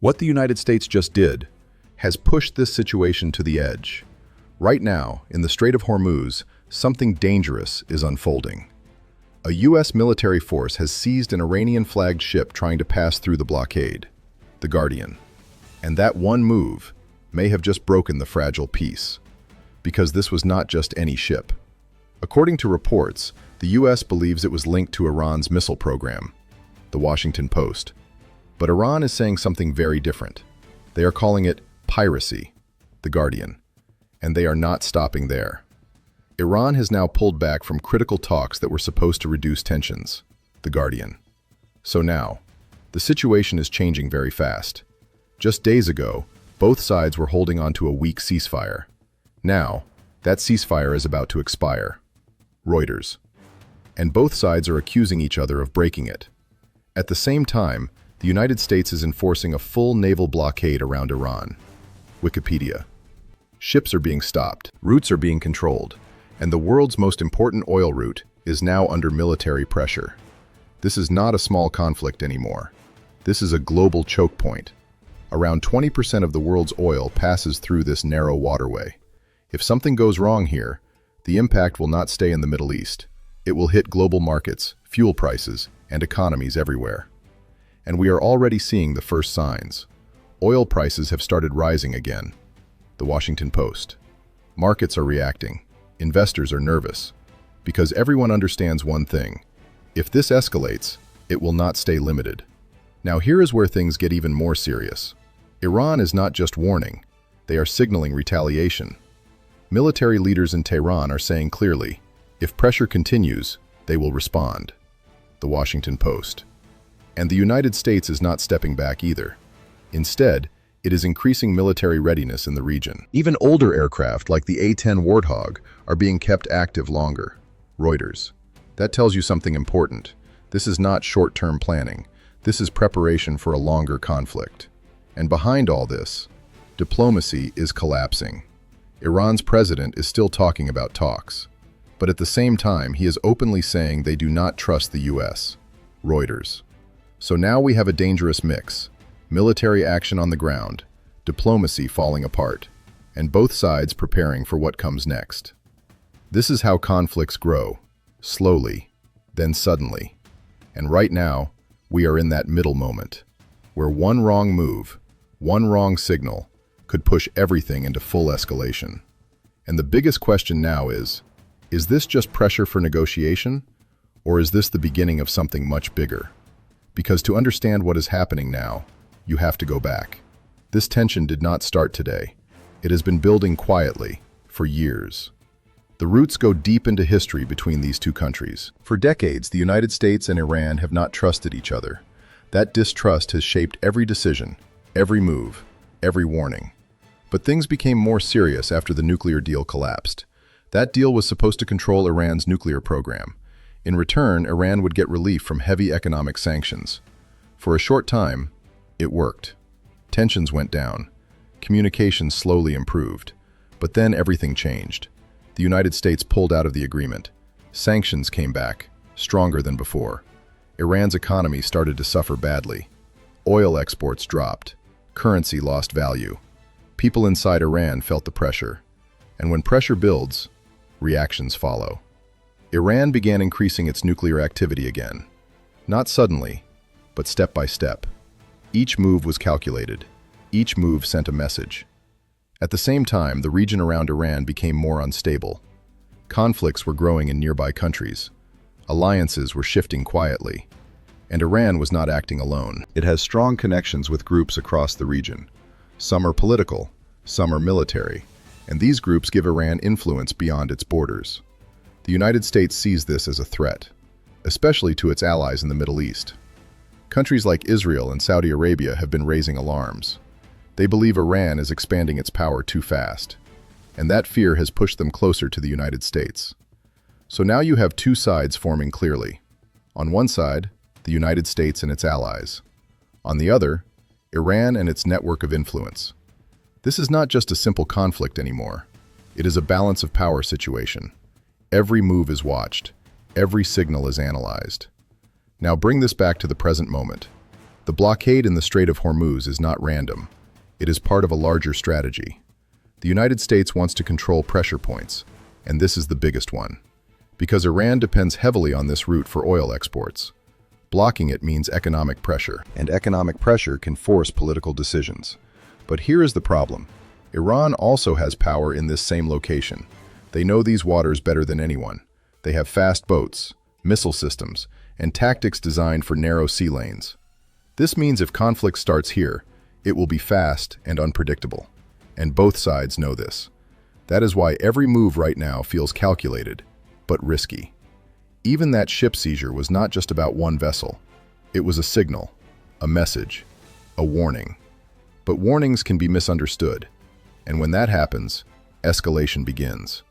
What the United States just did has pushed this situation to the edge. Right now, in the Strait of Hormuz, something dangerous is unfolding. A U.S. military force has seized an Iranian-flagged ship trying to pass through the blockade, the Guardian. And that one move may have just broken the fragile peace, because this was not just any ship. According to reports, the U.S. believes it was linked to Iran's missile program, the Washington Post. But Iran is saying something very different. They are calling it piracy, the Guardian, and they are not stopping there. Iran has now pulled back from critical talks that were supposed to reduce tensions, the Guardian. So now, the situation is changing very fast. Just days ago, both sides were holding on to a weak ceasefire. Now, that ceasefire is about to expire. Reuters. And both sides are accusing each other of breaking it. At the same time, the United States is enforcing a full naval blockade around Iran. Wikipedia. Ships are being stopped, routes are being controlled, and the world's most important oil route is now under military pressure. This is not a small conflict anymore. This is a global choke point. Around 20% of the world's oil passes through this narrow waterway. If something goes wrong here, the impact will not stay in the Middle East. It will hit global markets, fuel prices, and economies everywhere. And we are already seeing the first signs. Oil prices have started rising again. The Washington Post. Markets are reacting. Investors are nervous. Because everyone understands one thing. If this escalates, it will not stay limited. Now here is where things get even more serious. Iran is not just warning. They are signaling retaliation. Military leaders in Tehran are saying clearly, if pressure continues, they will respond. The Washington Post. And the United States is not stepping back either. Instead, it is increasing military readiness in the region. Even older aircraft like the A-10 Warthog are being kept active longer. Reuters. That tells you something important. This is not short-term planning. This is preparation for a longer conflict. And behind all this, diplomacy is collapsing. Iran's president is still talking about talks. But at the same time, he is openly saying they do not trust the U.S. Reuters. So now we have a dangerous mix. Military action on the ground, diplomacy falling apart, and both sides preparing for what comes next. This is how conflicts grow, slowly, then suddenly. And right now, we are in that middle moment, where one wrong move, one wrong signal, could push everything into full escalation. And the biggest question now is this just pressure for negotiation, or is this the beginning of something much bigger? Because to understand what is happening now, you have to go back. This tension did not start today. It has been building quietly for years. The roots go deep into history between these two countries. For decades, the United States and Iran have not trusted each other. That distrust has shaped every decision, every move, every warning. But things became more serious after the nuclear deal collapsed. That deal was supposed to control Iran's nuclear program. In return, Iran would get relief from heavy economic sanctions. For a short time, it worked. Tensions went down. Communications slowly improved. But then everything changed. The United States pulled out of the agreement. Sanctions came back, stronger than before. Iran's economy started to suffer badly. Oil exports dropped. Currency lost value. People inside Iran felt the pressure. And when pressure builds, reactions follow. Iran began increasing its nuclear activity again. Not suddenly, but step by step. Each move was calculated. Each move sent a message. At the same time, the region around Iran became more unstable. Conflicts were growing in nearby countries. Alliances were shifting quietly. And Iran was not acting alone. It has strong connections with groups across the region. Some are political, some are military, and these groups give Iran influence beyond its borders. The United States sees this as a threat, especially to its allies in the Middle East. Countries like Israel and Saudi Arabia have been raising alarms. They believe Iran is expanding its power too fast, and that fear has pushed them closer to the United States. So now you have two sides forming clearly. On one side, the United States and its allies. On the other, Iran and its network of influence. This is not just a simple conflict anymore. It is a balance of power situation. Every move is watched. Every signal is analyzed. Now bring this back to the present moment. The blockade in the Strait of Hormuz is not random. It is part of a larger strategy. The United States wants to control pressure points, and this is the biggest one. Because Iran depends heavily on this route for oil exports. Blocking it means economic pressure, and economic pressure can force political decisions. But here is the problem. Iran also has power in this same location. They know these waters better than anyone. They have fast boats, missile systems, and tactics designed for narrow sea lanes. This means if conflict starts here, it will be fast and unpredictable. And both sides know this. That is why every move right now feels calculated, but risky. Even that ship seizure was not just about one vessel. It was a signal, a message, a warning. But warnings can be misunderstood. And when that happens, escalation begins.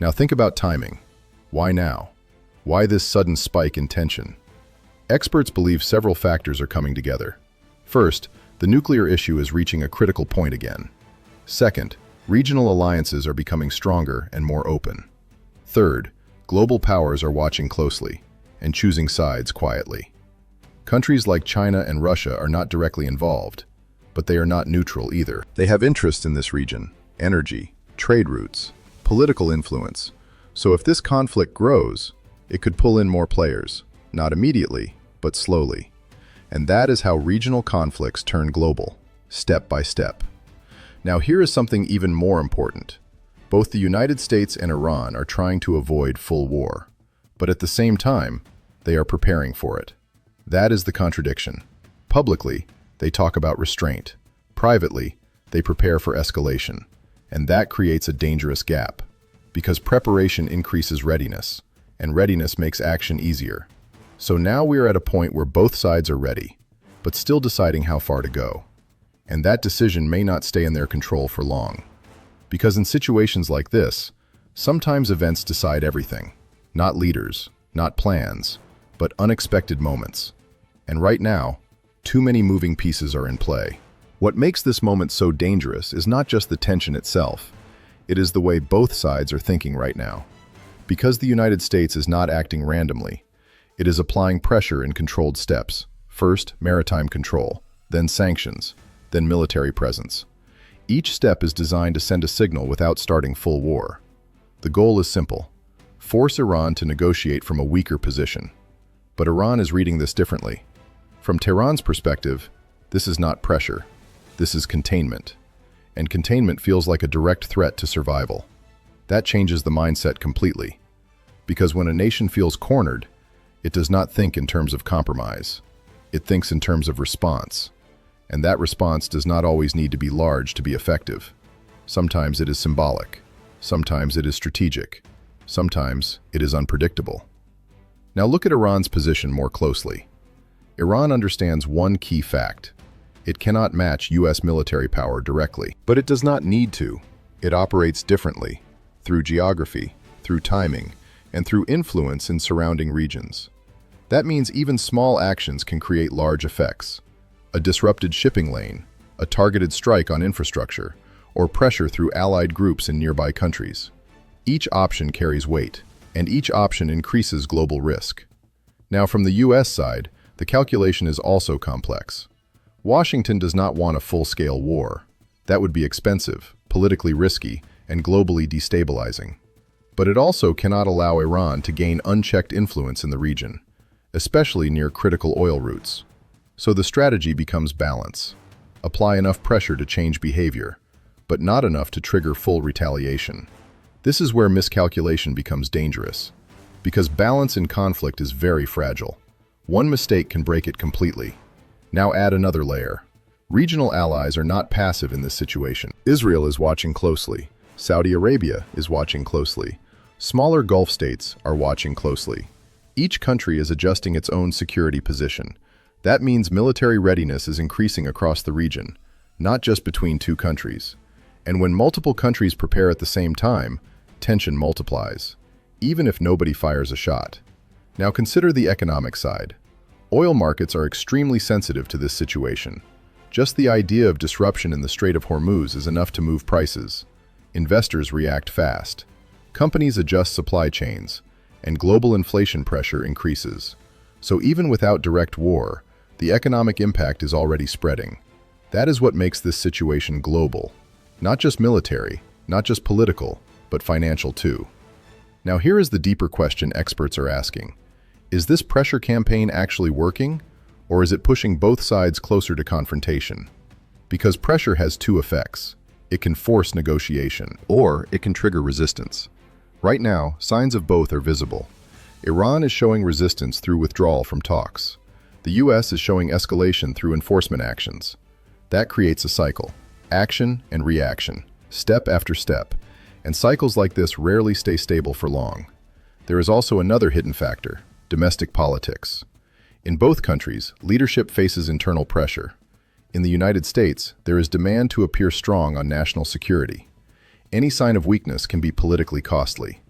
Now think about timing. Why now? Why this sudden spike in tension? Experts believe several factors are coming together. First, the nuclear issue is reaching a critical point again. Second, regional alliances are becoming stronger and more open. Third, global powers are watching closely and choosing sides quietly. Countries like China and Russia are not directly involved, but they are not neutral either. They have interests in this region, energy, trade routes, political influence. So if this conflict grows, it could pull in more players, not immediately, but slowly. And that is how regional conflicts turn global, step by step. Now here is something even more important. Both the United States and Iran are trying to avoid full war, but at the same time, they are preparing for it. That is the contradiction. Publicly, they talk about restraint. Privately, they prepare for escalation. And that creates a dangerous gap, because preparation increases readiness, and readiness makes action easier. So now we are at a point where both sides are ready, but still deciding how far to go. And that decision may not stay in their control for long. Because in situations like this, sometimes events decide everything. Not leaders, not plans, but unexpected moments. And right now, too many moving pieces are in play. What makes this moment so dangerous is not just the tension itself. It is the way both sides are thinking right now. Because the United States is not acting randomly, it is applying pressure in controlled steps. First, maritime control, then sanctions, then military presence. Each step is designed to send a signal without starting full war. The goal is simple: force Iran to negotiate from a weaker position. But Iran is reading this differently. From Tehran's perspective, this is not pressure. This is containment. And containment feels like a direct threat to survival. That changes the mindset completely. Because when a nation feels cornered, it does not think in terms of compromise. It thinks in terms of response. And that response does not always need to be large to be effective. Sometimes it is symbolic. Sometimes it is strategic. Sometimes it is unpredictable. Now look at Iran's position more closely. Iran understands one key fact. It cannot match US military power directly. But it does not need to. It operates differently, through geography, through timing, and through influence in surrounding regions. That means even small actions can create large effects. A disrupted shipping lane, a targeted strike on infrastructure, or pressure through allied groups in nearby countries. Each option carries weight, and each option increases global risk. Now from the US side, the calculation is also complex. Washington does not want a full-scale war. That would be expensive, politically risky, and globally destabilizing. But it also cannot allow Iran to gain unchecked influence in the region, especially near critical oil routes. So the strategy becomes balance. Apply enough pressure to change behavior, but not enough to trigger full retaliation. This is where miscalculation becomes dangerous, because balance in conflict is very fragile. One mistake can break it completely. Now add another layer. Regional allies are not passive in this situation. Israel is watching closely. Saudi Arabia is watching closely. Smaller Gulf states are watching closely. Each country is adjusting its own security position. That means military readiness is increasing across the region, not just between two countries. And when multiple countries prepare at the same time, tension multiplies, even if nobody fires a shot. Now consider the economic side. Oil markets are extremely sensitive to this situation. Just the idea of disruption in the Strait of Hormuz is enough to move prices. Investors react fast. Companies adjust supply chains, and global inflation pressure increases. So even without direct war, The economic impact is already spreading. That is what makes this situation global. Not just military, not just political, but financial too. Now here is the deeper question experts are asking. Is this pressure campaign actually working, or is it pushing both sides closer to confrontation? Because pressure has two effects. It can force negotiation, or it can trigger resistance. Right now, signs of both are visible. Iran is showing resistance through withdrawal from talks. The US is showing escalation through enforcement actions. That creates a cycle. Action and reaction, step after step. And cycles like this rarely stay stable for long. There is also another hidden factor, domestic politics. In both countries, leadership faces internal pressure. In the United States, there is demand to appear strong on national security. Any sign of weakness can be politically costly.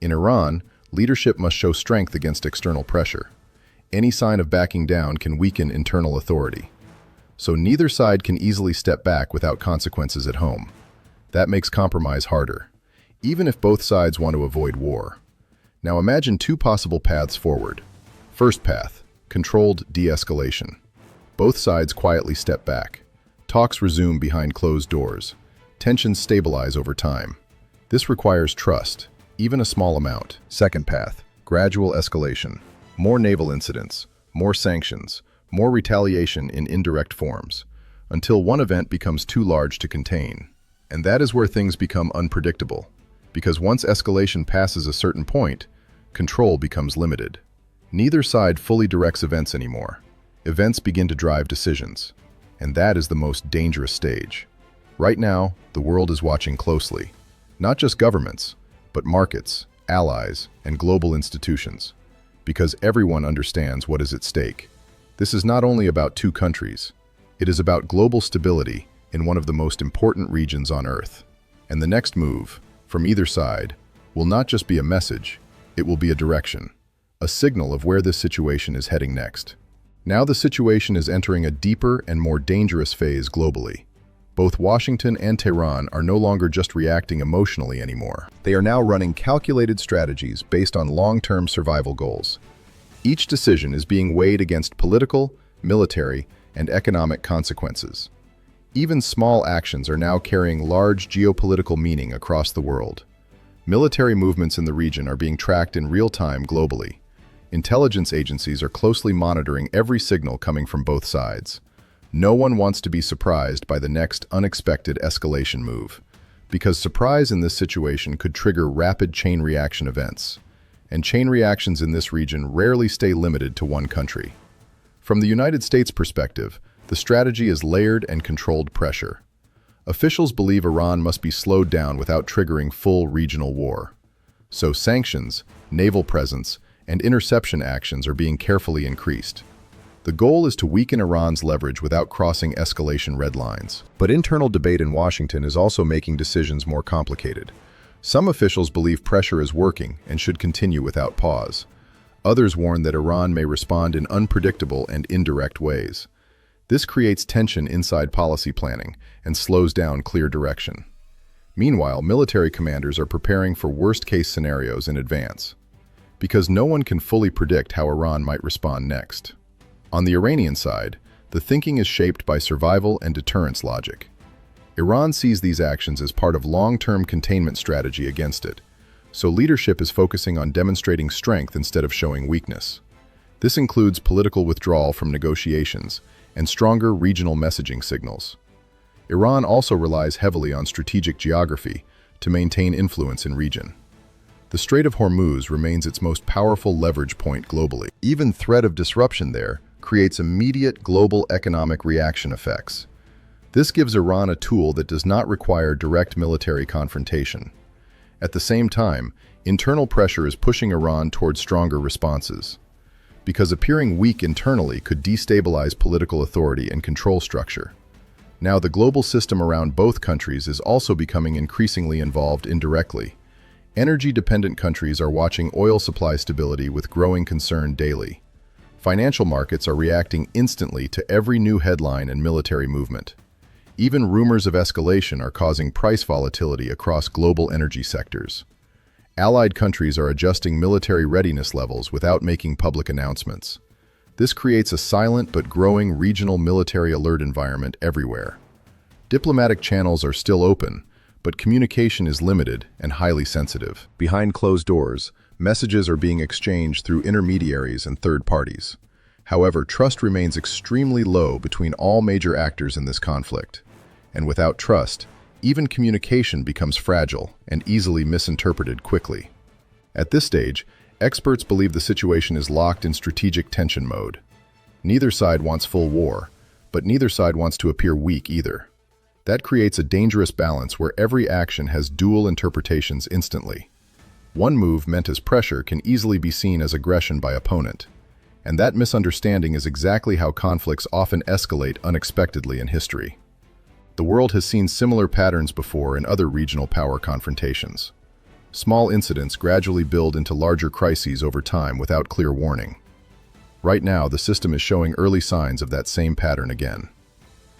In Iran, leadership must show strength against external pressure. Any sign of backing down can weaken internal authority. So neither side can easily step back without consequences at home. That makes compromise harder, even if both sides want to avoid war. Now imagine two possible paths forward. First path, controlled de-escalation. Both sides quietly step back. Talks resume behind closed doors. Tensions stabilize over time. This requires trust, even a small amount. Second path, gradual escalation. More naval incidents, more sanctions, more retaliation in indirect forms, until one event becomes too large to contain. And that is where things become unpredictable, because once escalation passes a certain point, control becomes limited. Neither side fully directs events anymore. Events begin to drive decisions, and that is the most dangerous stage. Right now, the world is watching closely. Not just governments, but markets, allies, and global institutions. Because everyone understands what is at stake. This is not only about two countries. It is about global stability in one of the most important regions on Earth. And the next move, from either side, will not just be a message, it will be a direction, a signal of where this situation is heading next. Now the situation is entering a deeper and more dangerous phase globally. Both Washington and Tehran are no longer just reacting emotionally anymore. They are now running calculated strategies based on long-term survival goals. Each decision is being weighed against political, military, and economic consequences. Even small actions are now carrying large geopolitical meaning across the world. Military movements in the region are being tracked in real time globally. Intelligence agencies are closely monitoring every signal coming from both sides. No one wants to be surprised by the next unexpected escalation move, because surprise in this situation could trigger rapid chain reaction events. And chain reactions in this region rarely stay limited to one country. From the United States perspective, the strategy is layered and controlled pressure. Officials believe Iran must be slowed down without triggering full regional war. So sanctions, naval presence, and interception actions are being carefully increased. The goal is to weaken Iran's leverage without crossing escalation red lines. But internal debate in Washington is also making decisions more complicated. Some officials believe pressure is working and should continue without pause. Others warn that Iran may respond in unpredictable and indirect ways. This creates tension inside policy planning and slows down clear direction. Meanwhile, military commanders are preparing for worst-case scenarios in advance, because no one can fully predict how Iran might respond next. On the Iranian side, the thinking is shaped by survival and deterrence logic. Iran sees these actions as part of long-term containment strategy against it, so leadership is focusing on demonstrating strength instead of showing weakness. This includes political withdrawal from negotiations and stronger regional messaging signals. Iran also relies heavily on strategic geography to maintain influence in region. The Strait of Hormuz remains its most powerful leverage point globally. Even threat of disruption there creates immediate global economic reaction effects. This gives Iran a tool that does not require direct military confrontation. At the same time, internal pressure is pushing Iran towards stronger responses, because appearing weak internally could destabilize political authority and control structure. Now, the global system around both countries is also becoming increasingly involved indirectly. Energy-dependent countries are watching oil supply stability with growing concern daily. Financial markets are reacting instantly to every new headline and military movement. Even rumors of escalation are causing price volatility across global energy sectors. Allied countries are adjusting military readiness levels without making public announcements. This creates a silent but growing regional military alert environment everywhere. Diplomatic channels are still open, but communication is limited and highly sensitive. Behind closed doors, messages are being exchanged through intermediaries and third parties. However, trust remains extremely low between all major actors in this conflict. And without trust, even communication becomes fragile and easily misinterpreted quickly. At this stage, experts believe the situation is locked in strategic tension mode. Neither side wants full war, but neither side wants to appear weak either. That creates a dangerous balance where every action has dual interpretations instantly. One move meant as pressure can easily be seen as aggression by opponent. And that misunderstanding is exactly how conflicts often escalate unexpectedly in history. The world has seen similar patterns before in other regional power confrontations. Small incidents gradually build into larger crises over time without clear warning. Right now, the system is showing early signs of that same pattern again.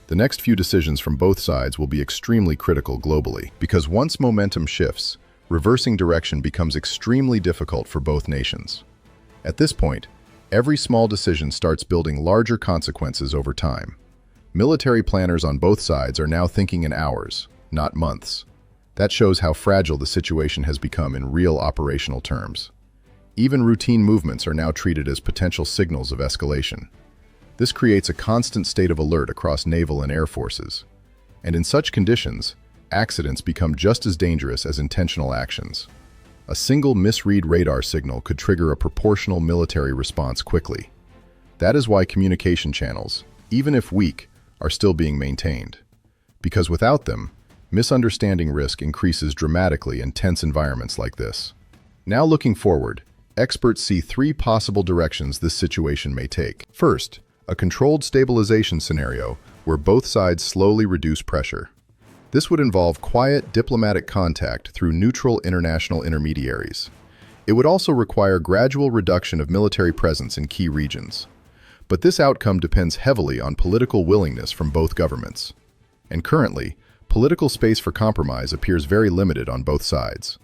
The next few decisions from both sides will be extremely critical globally, because once momentum shifts, reversing direction becomes extremely difficult for both nations. At this point, every small decision starts building larger consequences over time. Military planners on both sides are now thinking in hours, not months. That shows how fragile the situation has become in real operational terms. Even routine movements are now treated as potential signals of escalation. This creates a constant state of alert across naval and air forces. And in such conditions, accidents become just as dangerous as intentional actions. A single misread radar signal could trigger a proportional military response quickly. That is why communication channels, even if weak, are still being maintained. Because without them, misunderstanding risk increases dramatically in tense environments like this. Now looking forward, experts see three possible directions this situation may take. First, a controlled stabilization scenario where both sides slowly reduce pressure. This would involve quiet diplomatic contact through neutral international intermediaries. It would also require gradual reduction of military presence in key regions. But this outcome depends heavily on political willingness from both governments. And currently, political space for compromise appears very limited on both sides.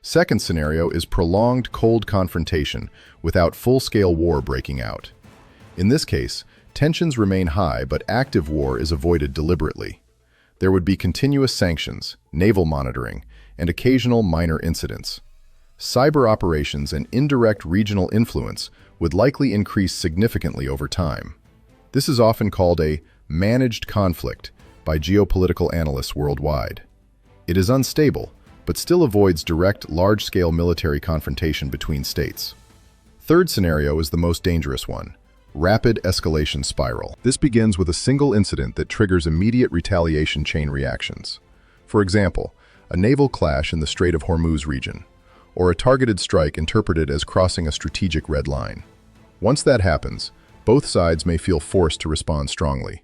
Second scenario is prolonged cold confrontation without full-scale war breaking out. In this case, tensions remain high, but active war is avoided deliberately. There would be continuous sanctions, naval monitoring, and occasional minor incidents. Cyber operations and indirect regional influence would likely increase significantly over time. This is often called a managed conflict by geopolitical analysts worldwide. It is unstable, but still avoids direct, large-scale military confrontation between states. Third scenario is the most dangerous one: rapid escalation spiral. This begins with a single incident that triggers immediate retaliation chain reactions. For example, a naval clash in the Strait of Hormuz region, or a targeted strike interpreted as crossing a strategic red line. Once that happens, both sides may feel forced to respond strongly.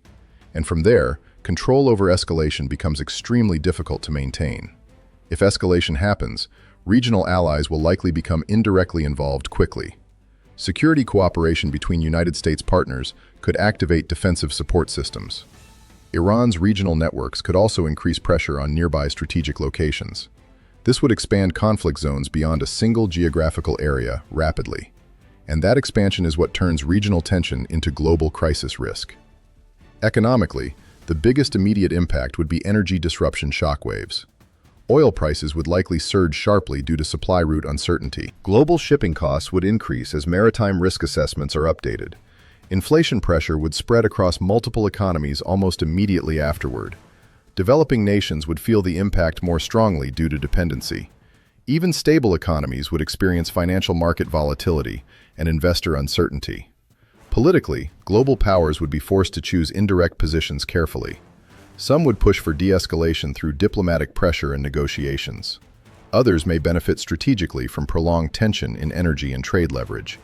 And from there, control over escalation becomes extremely difficult to maintain. If escalation happens, regional allies will likely become indirectly involved quickly. Security cooperation between United States partners could activate defensive support systems. Iran's regional networks could also increase pressure on nearby strategic locations. This would expand conflict zones beyond a single geographical area rapidly. And that expansion is what turns regional tension into global crisis risk. Economically, the biggest immediate impact would be energy disruption shockwaves. Oil prices would likely surge sharply due to supply route uncertainty. Global shipping costs would increase as maritime risk assessments are updated. Inflation pressure would spread across multiple economies almost immediately afterward. Developing nations would feel the impact more strongly due to dependency. Even stable economies would experience financial market volatility and investor uncertainty. Politically, global powers would be forced to choose indirect positions carefully. Some would push for de-escalation through diplomatic pressure and negotiations. Others may benefit strategically from prolonged tension in energy and trade leverage.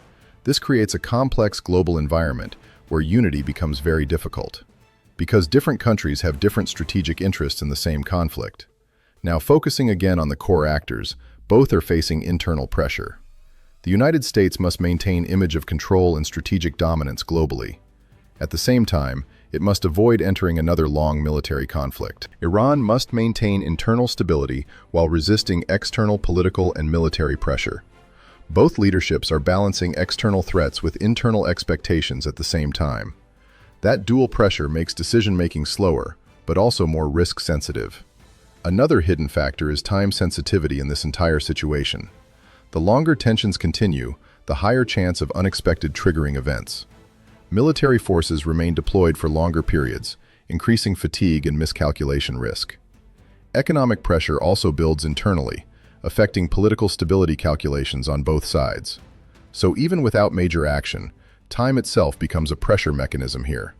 This creates a complex global environment where unity becomes very difficult, because different countries have different strategic interests in the same conflict. Now, focusing again on the core actors, both are facing internal pressure. The United States must maintain image of control and strategic dominance globally. At the same time, it must avoid entering another long military conflict. Iran must maintain internal stability while resisting external political and military pressure. Both leaderships are balancing external threats with internal expectations at the same time. That dual pressure makes decision-making slower, but also more risk-sensitive. Another hidden factor is time sensitivity in this entire situation. The longer tensions continue, the higher chance of unexpected triggering events. Military forces remain deployed for longer periods, increasing fatigue and miscalculation risk. Economic pressure also builds internally, affecting political stability calculations on both sides. So even without major action, time itself becomes a pressure mechanism here.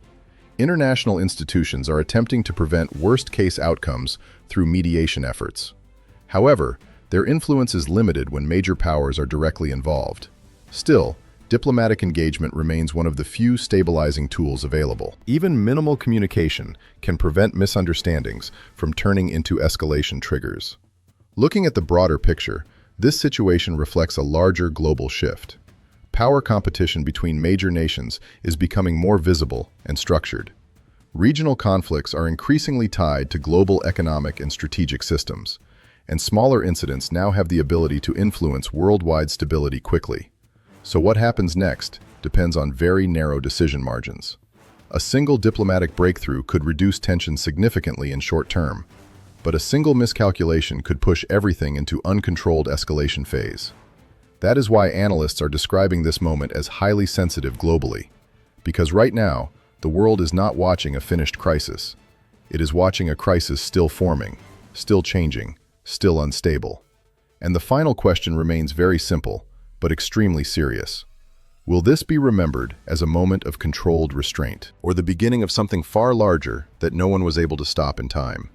International institutions are attempting to prevent worst-case outcomes through mediation efforts. However, their influence is limited when major powers are directly involved. Still, diplomatic engagement remains one of the few stabilizing tools available. Even minimal communication can prevent misunderstandings from turning into escalation triggers. Looking at the broader picture, this situation reflects a larger global shift. Power competition between major nations is becoming more visible and structured. Regional conflicts are increasingly tied to global economic and strategic systems, and smaller incidents now have the ability to influence worldwide stability quickly. So what happens next depends on very narrow decision margins. A single diplomatic breakthrough could reduce tension significantly in short term, but a single miscalculation could push everything into uncontrolled escalation phase. That is why analysts are describing this moment as highly sensitive globally. Because right now, the world is not watching a finished crisis. It is watching a crisis still forming, still changing, still unstable. And the final question remains very simple, but extremely serious. Will this be remembered as a moment of controlled restraint, or the beginning of something far larger that no one was able to stop in time?